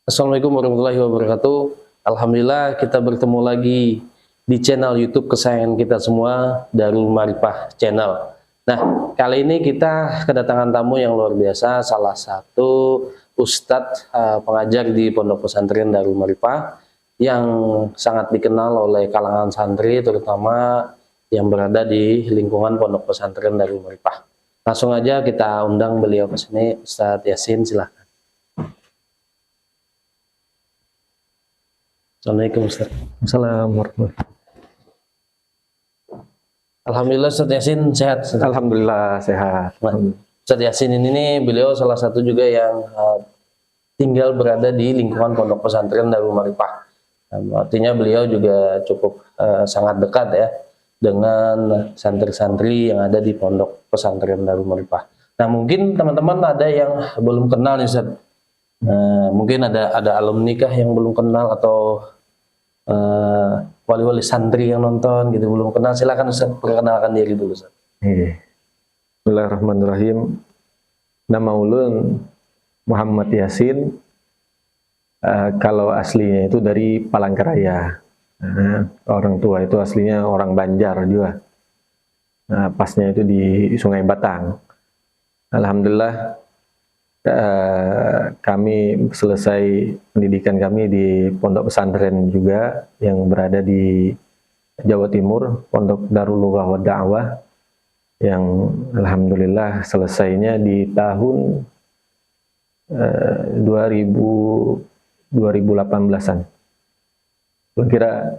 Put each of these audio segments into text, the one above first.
Assalamualaikum warahmatullahi wabarakatuh. Alhamdulillah kita bertemu lagi di channel YouTube kesayangan kita semua, Darul Marifah Channel. Nah, kali ini kita kedatangan tamu yang luar biasa, salah satu ustadz pengajar di Pondok Pesantren Darul Marifah yang sangat dikenal oleh kalangan santri, terutama yang berada di lingkungan Pondok Pesantren Darul Marifah. Langsung aja kita undang beliau ke sini, Ustadz Yasin, silahkan. Assalamualaikum Ustaz. Assalamualaikum. Alhamdulillah Ustaz Yasin sehat. Alhamdulillah sehat. Nah, Ustaz Yasin ini beliau salah satu juga yang tinggal berada di lingkungan Pondok Pesantren Darul Marifah. Artinya beliau juga cukup sangat dekat ya dengan santri-santri yang ada di Pondok Pesantren Darul Marifah. Nah, mungkin teman-teman ada yang belum kenal nih Ustaz. Mungkin ada alumni kah yang belum kenal atau wali-wali santri yang nonton gitu belum kenal, silakan Ustaz perkenalkan diri dulu Ustaz. Bismillahirrahmanirrahim. Nama ulun Muhammad Yasin. Kalau aslinya itu dari Palangkaraya. Orang tua itu aslinya orang Banjar juga. Pasnya itu di Sungai Batang. Alhamdulillah kami selesai pendidikan kami di pondok pesantren juga yang berada di Jawa Timur, Pondok Darul Lughah wa Da'wah, yang alhamdulillah selesainya di tahun 2018-an. Kira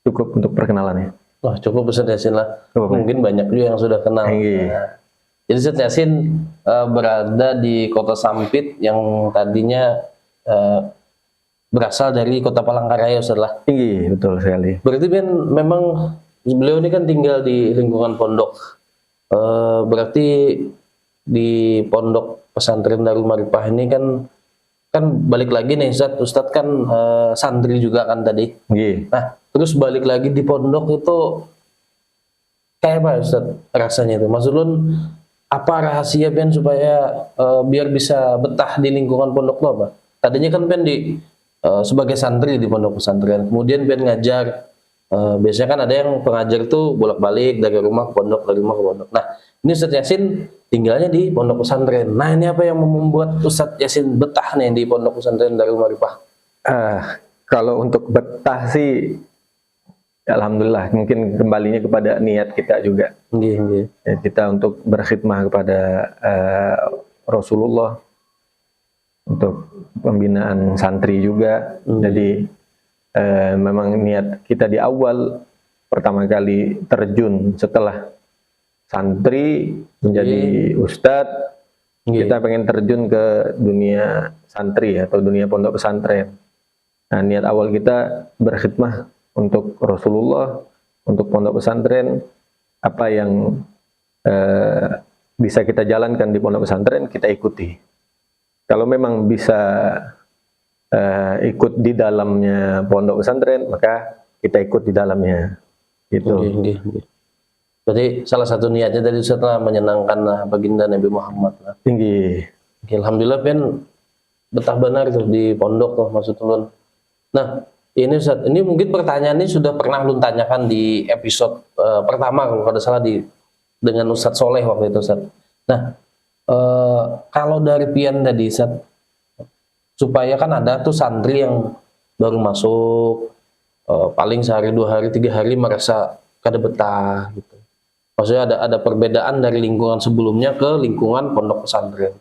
cukup untuk perkenalannya. Wah, cukup Ustaz Yasin lah. Mungkin banyak juga yang sudah kenal. Jadi Ustaz Yasin berada di Kota Sampit yang tadinya berasal dari Kota Palangkaraya Ustaz lah. Betul sekali. Berarti kan memang beliau ini kan tinggal di lingkungan pondok. Berarti di Pondok Pesantren Darul Marifah ini kan balik lagi nih Ustadz kan santri juga kan tadi. Nah, terus balik lagi di pondok itu kayak apa Ustadz rasanya itu? Maksudnya apa rahasia Ben supaya biar bisa betah di lingkungan pondok lo apa? Tadinya kan Ben sebagai santri di pondok pesantren, kemudian Ben ngajar. Biasanya kan ada yang pengajar tuh bolak-balik dari rumah ke pondok, dari rumah ke pondok. Nah, ini Ustadz Yasin tinggalnya di pondok pesantren. Nah, ini apa yang membuat Ustadz Yasin betah nih di pondok pesantren Darul Marifah? Kalau untuk betah sih, alhamdulillah, mungkin kembalinya kepada niat kita juga. Ya, kita untuk berkhidmah kepada Rasulullah, untuk pembinaan santri juga. Jadi memang niat kita di awal pertama kali terjun setelah santri menjadi ustadz, kita pengen terjun ke dunia santri atau dunia pondok pesantren. Nah, niat awal kita berkhidmah untuk Rasulullah, untuk pondok pesantren. Apa yang bisa kita jalankan di pondok pesantren, kita ikuti. Kalau memang bisa ikut di dalamnya pondok pesantren, maka kita ikut di dalamnya. Gitu. Berarti salah satu niatnya tadi setelah menyenangkan baginda Nabi Muhammad lah. Alhamdulillah Ben betah benar tuh di pondok tuh maksud ulun. Nah, ini Ustaz, ini mungkin pertanyaan ini sudah pernah ulun tanyakan di episode pertama kalau tidak salah dengan Ustadz Soleh waktu itu Ustaz. Nah, kalau dari pian tadi Ustaz, supaya kan ada tuh santri yang baru masuk paling sehari, 2 hari, 3 hari merasa kada betah gitu. Maksudnya ada perbedaan dari lingkungan sebelumnya ke lingkungan pondok pesantren.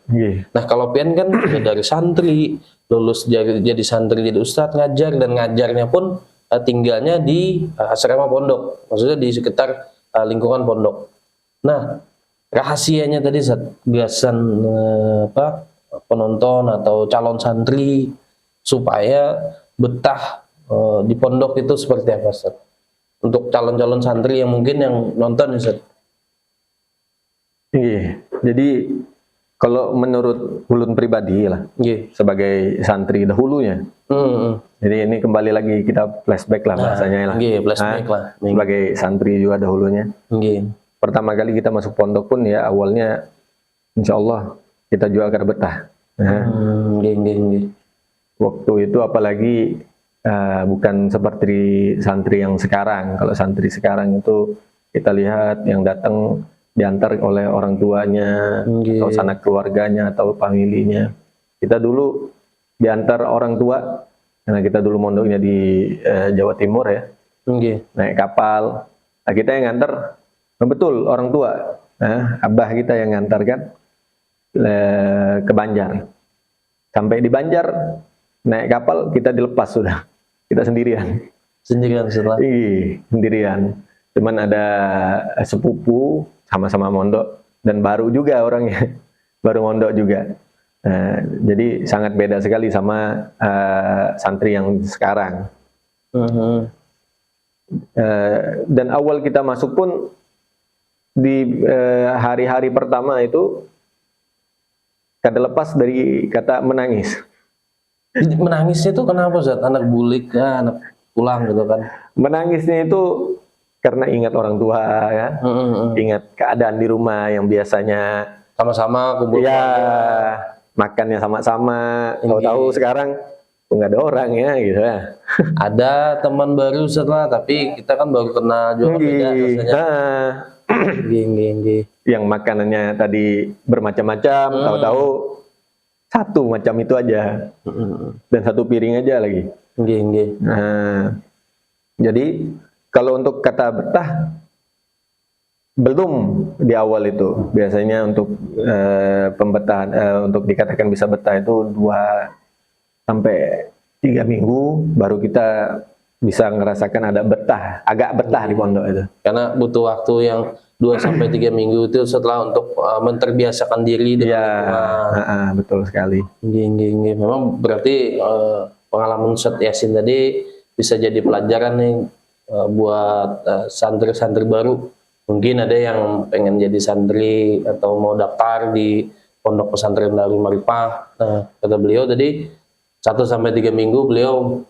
Nah, kalau pian kan dari santri lulus jadi santri, jadi ustadz, ngajar, dan ngajarnya pun tinggalnya di asrama pondok, maksudnya di sekitar lingkungan pondok. Nah, rahasianya tadi biasan penonton atau calon santri supaya betah di pondok itu seperti apa Ustaz? Untuk calon-calon santri yang mungkin yang nonton Ustaz. Jadi kalau menurut ulun pribadi lah, sebagai santri dahulunya. Jadi ini kembali lagi kita flashback lah bahasanya lah. Flashback lah. Sebagai santri juga dahulunya. Pertama kali kita masuk pondok pun ya awalnya insya Allah kita juga akan betah. waktu itu apalagi bukan seperti santri yang sekarang. Kalau santri sekarang itu kita lihat yang datang diantar oleh orang tuanya, atau sanak keluarganya, atau familinya. Kita dulu diantar orang tua, karena kita dulu mondoknya di Jawa Timur ya, naik kapal. Nah, kita yang ngantar, betul orang tua, abah kita yang ngantarkan ke Banjar. Sampai di Banjar, naik kapal kita dilepas sudah, kita sendirian. Sendirian setelah? Iya, sendirian. Cuman ada sepupu sama-sama mondok dan baru juga orangnya, baru mondok juga. Jadi sangat beda sekali sama santri yang sekarang. Dan awal kita masuk pun di hari-hari pertama itu kada lepas dari kata menangis. Menangisnya itu kenapa, Zat? Anak bulik ya, anak pulang gitu kan? Menangisnya itu karena ingat orang tua ya, ingat keadaan di rumah yang biasanya sama-sama kumpul ya, keluarga. makannya sama-sama. Tahu-tahu sekarang nggak ada orang ya gitu ya. Ada teman baru setelah, tapi kita kan baru kenal juga beda rasanya. Yang makanannya tadi bermacam-macam, tahu-tahu satu macam itu aja, dan satu piring aja lagi. Nah, jadi kalau untuk kata betah belum di awal itu. Biasanya untuk pembetahan, untuk dikatakan bisa betah itu 2 sampai 3 minggu baru kita bisa ngerasakan ada betah, agak betah di pondok itu. Karena butuh waktu yang 2 sampai 3 minggu itu setelah untuk menterbiasakan diri dengan betul sekali. Memang berarti pengalaman Ustadz Yasin tadi bisa jadi pelajaran nih buat santri-santri baru. Mungkin ada yang pengen jadi santri atau mau daftar di Pondok Pesantren Darul Marifah. Nah, kata beliau tadi 1 sampai 3 minggu beliau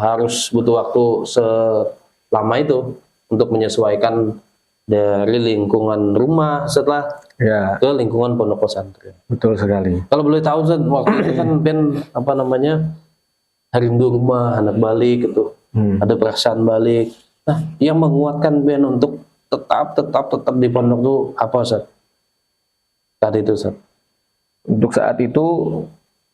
harus butuh waktu selama itu untuk menyesuaikan dari lingkungan rumah setelah ke lingkungan pondok pesantren. Betul sekali. Kalau boleh tahu, Zat, waktu itu kan Ben rindu rumah, anak balik gitu, ada perasaan balik. Nah, yang menguatkan Ben untuk tetap di pondok itu apa, Zat? Saat itu, Zat? Untuk saat itu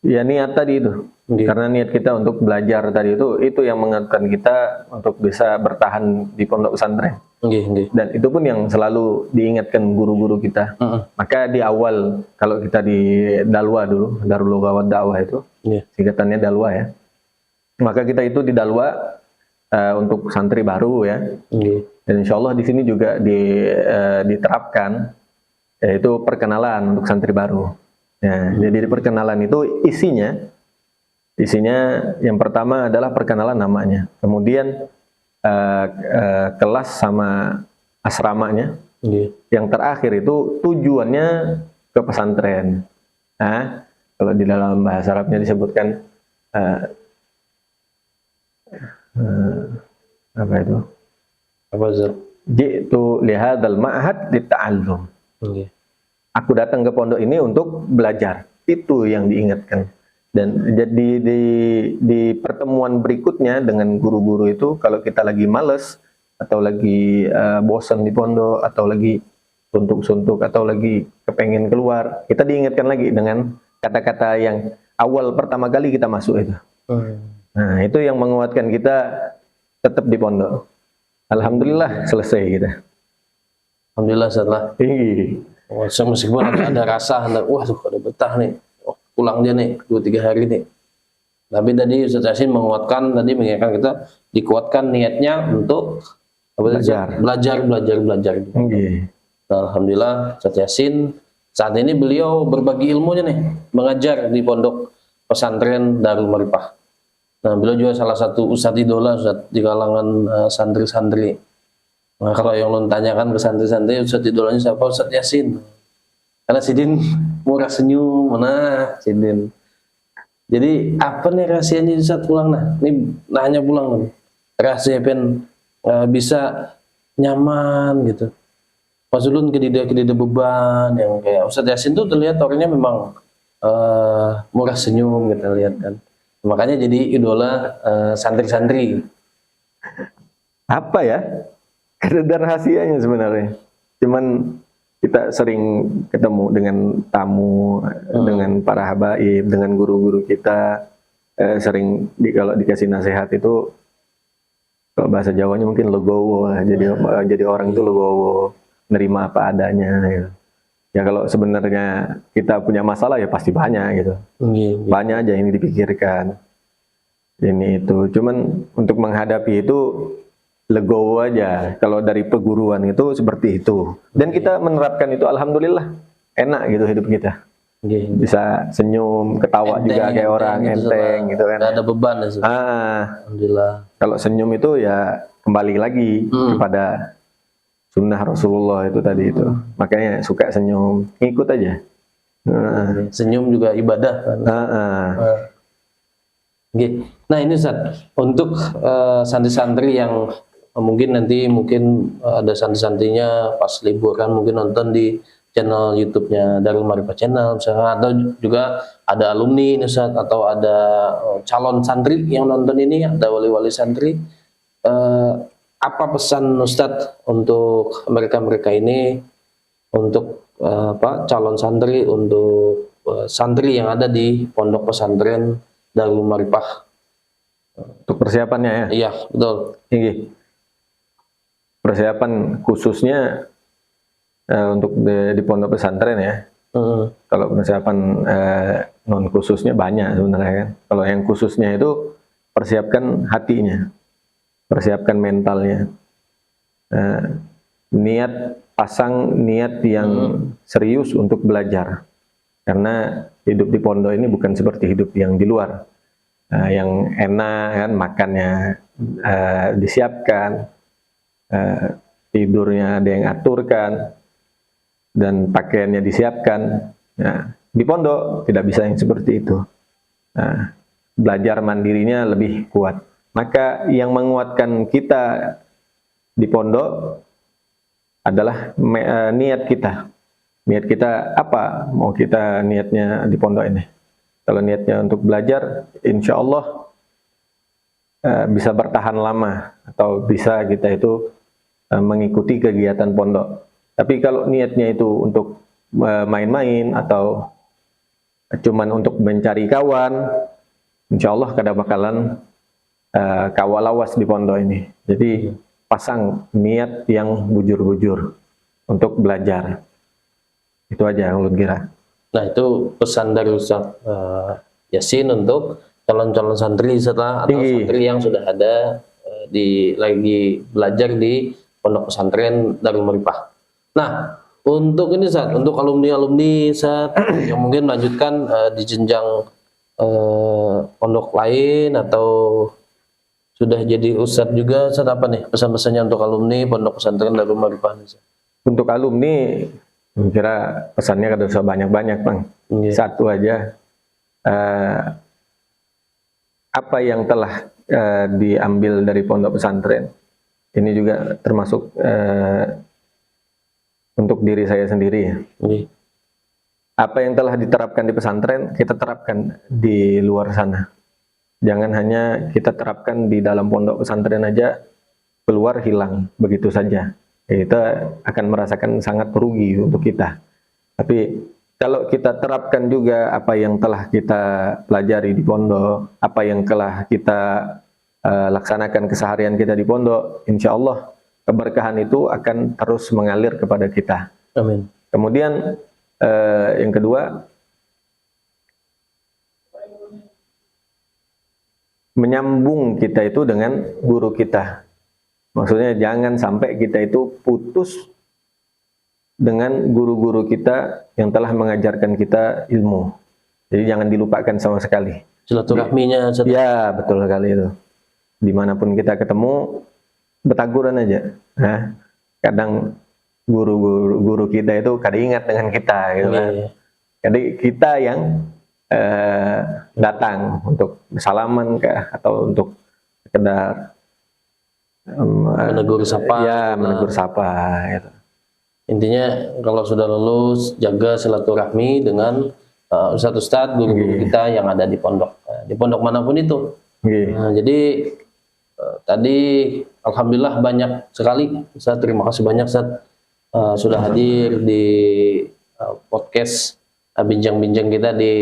ya niat tadi itu. Karena niat kita untuk belajar tadi itu yang menguatkan kita untuk bisa bertahan di pondok pesantren. Dan itu pun yang selalu diingatkan guru-guru kita. Maka di awal, kalau kita di Dalwa dulu, Darul Lughah Dakwah itu, singkatannya Dalwa ya. Maka kita itu di Dalwa untuk santri baru ya. Dan insya Allah di sini juga diterapkan, yaitu perkenalan untuk santri baru. Ya, jadi perkenalan itu isinya yang pertama adalah perkenalan namanya, kemudian kelas sama asramanya, yang terakhir itu tujuannya ke pesantren. Nah, kalau di dalam bahasa Arabnya disebutkan apa itu? Apa, Zat? Ji'tu lihadzal ma'had lita'allum. Aku datang ke pondok ini untuk belajar. Itu yang diingatkan. Dan jadi di pertemuan berikutnya dengan guru-guru itu, kalau kita lagi males atau lagi bosan di pondok atau lagi suntuk-suntuk atau lagi kepengen keluar, kita diingatkan lagi dengan kata-kata yang awal pertama kali kita masuk itu. Nah, itu yang menguatkan kita tetap di pondok. Alhamdulillah selesai kita. Alhamdulillah setelah meskipun ada rasa, wah tuh ada betah nih, pulang dia nih 2-3 hari nih. Tapi tadi Ustadz Yasin menguatkan, tadi mengingatkan kita, dikuatkan niatnya untuk belajar. Nah, Alhamdulillah Ustadz Yasin saat ini beliau berbagi ilmunya nih, mengajar di Pondok Pesantren Darul Marifah. Nah, beliau juga salah satu ustadz idola di kalangan santri-santri. Nah, kalau yang lo tanyakan ke santri-santri, ustadz idolanya siapa? Ustadz Yasin. Karena Sidin murah senyum, mana Sidin. Jadi apa nih rahasianya Ustadz pulang? Nah, ini nanya pulang nih. Rahasia pen bisa nyaman gitu. Pas ulun kedida beban yang kayak Ustadz Yasin tuh terlihat orangnya memang murah senyum, kita lihat kan. Makanya jadi idola santri-santri. Apa ya? Ada rahasianya sebenarnya. Cuman kita sering ketemu dengan tamu, dengan para habaib, dengan guru-guru kita. Sering kalau dikasih nasihat itu, kalau bahasa Jawanya mungkin legowo lah. Jadi orang itu legowo, nerima apa adanya gitu. Ya kalau sebenarnya kita punya masalah ya pasti banyak gitu. Banyak aja ini dipikirkan. Ini itu. Cuman untuk menghadapi itu legowo aja. Kalau dari peguruan itu seperti itu. Dan kita menerapkan itu alhamdulillah enak gitu hidup kita. Bisa senyum, ketawa enteng, juga kayak orang enteng gitu kan. Gak ada beban ya. Alhamdulillah. Kalau senyum itu ya kembali lagi kepada sunnah Rasulullah itu tadi itu. Makanya suka senyum, ngikut aja. Senyum juga ibadah kan. Nah ini Ustaz, untuk santri-santri yang mungkin nanti ada santri-santrinya pas liburan mungkin nonton di channel YouTube-nya Darul Ma'rifah Channel misalnya, atau juga ada alumni ini Ustaz, atau ada calon santri yang nonton ini, ada wali-wali santri, apa pesan Ustaz untuk mereka-mereka ini, untuk calon santri, untuk santri yang ada di pondok pesantren Darul Ma'rifah? Untuk persiapannya ya? Iya, betul. Tinggi. Persiapan khususnya untuk di pondok pesantren ya. Kalau persiapan non khususnya banyak sebenarnya kan. Kalau yang khususnya itu persiapkan hatinya, persiapkan mentalnya, pasang niat yang serius untuk belajar. Karena hidup di pondok ini bukan seperti hidup yang di luar, yang enak kan, makannya disiapkan, tidurnya ada yang aturkan, dan pakaiannya disiapkan. Nah, di pondok tidak bisa yang seperti itu. Nah, belajar mandirinya lebih kuat. Maka yang menguatkan kita di pondok adalah niat kita. Niat kita apa? Mau kita niatnya di pondok ini. Kalau niatnya untuk belajar, insya Allah bisa bertahan lama, atau bisa kita itu mengikuti kegiatan pondok. Tapi kalau niatnya itu untuk main-main atau cuman untuk mencari kawan, insya Allah kada bakalan kawalawas di pondok ini. Jadi pasang niat yang bujur-bujur untuk belajar. Itu aja yang ulun kira. Nah itu pesan dari Ustaz Yasin untuk calon-calon santri setelah atau santri yang sudah ada lagi belajar di pondok pesantren Darul Ma'rifah. Nah, untuk ini Ustaz, untuk alumni-alumni Ustaz yang mungkin melanjutkan di jenjang pondok lain atau sudah jadi Ustaz juga, Ustaz, apa nih pesan-pesannya untuk alumni pondok pesantren Darul Ma'rifah? Untuk alumni, kira pesannya kada usah banyak-banyak, Bang. Satu aja, apa yang telah diambil dari pondok pesantren, ini juga termasuk untuk diri saya sendiri ya. Apa yang telah diterapkan di pesantren, kita terapkan di luar sana. Jangan hanya kita terapkan di dalam pondok pesantren aja, keluar hilang begitu saja. Kita akan merasakan sangat rugi untuk kita. Tapi kalau kita terapkan juga apa yang telah kita pelajari di pondok, apa yang telah kita laksanakan keseharian kita di pondok, insya Allah keberkahan itu akan terus mengalir kepada kita. Amin. Kemudian yang kedua, menyambung kita itu dengan guru kita. Maksudnya jangan sampai kita itu putus dengan guru-guru kita yang telah mengajarkan kita ilmu. Jadi jangan dilupakan sama sekali. Silaturahminya. Ya, betul sekali itu. Dimanapun kita ketemu, betaguran aja. Nah, kadang guru kita itu kadang ingat dengan kita, gitu kan. Jadi kita yang datang untuk salaman kah, atau untuk sekedar menegur sapa. Ya, menegur sapa. Gitu. Intinya kalau sudah lulus, jaga silaturahmi dengan ustadz-ustadz, guru-guru kita yang ada di pondok manapun itu. Nah, jadi tadi alhamdulillah banyak sekali Ustadz, terima kasih banyak Ustadz sudah hadir di podcast bincang-bincang kita di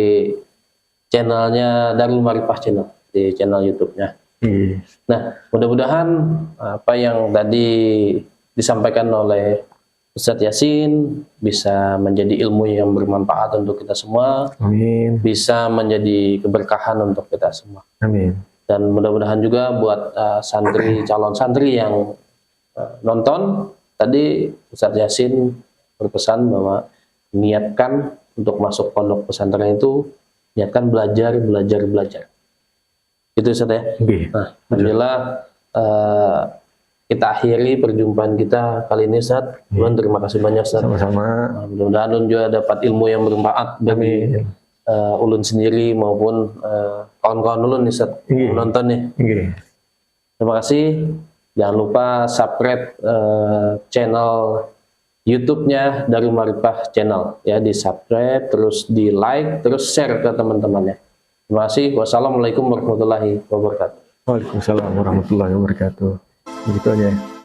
channelnya Darul Marifah Channel, di channel YouTube-nya. Nah, mudah-mudahan apa yang tadi disampaikan oleh Ustadz Yasin bisa menjadi ilmu yang bermanfaat untuk kita semua. Amin. Bisa menjadi keberkahan untuk kita semua. Amin. Dan mudah-mudahan juga buat calon santri yang nonton tadi, Ustadz Yasin berpesan bahwa niatkan untuk masuk pondok pesantren itu, niatkan belajar. Itu Ustadz ya. Nah, alhamdulillah kita akhiri perjumpaan kita kali ini Ustadz. Terima kasih banyak Ustadz. Sama-sama. Mudah-mudahan ulun juga dapat ilmu yang bermanfaat bagi ulun sendiri maupun kawan-kawan ulun nih Ustadz menonton nih. Terima kasih. Jangan lupa subscribe channel YouTube-nya Darul Marifah Channel ya, di subscribe, terus di like, terus share ke teman-temannya. Terima kasih. Wassalamualaikum warahmatullahi wabarakatuh. Waalaikumsalam warahmatullahi wabarakatuh. Begitu aja.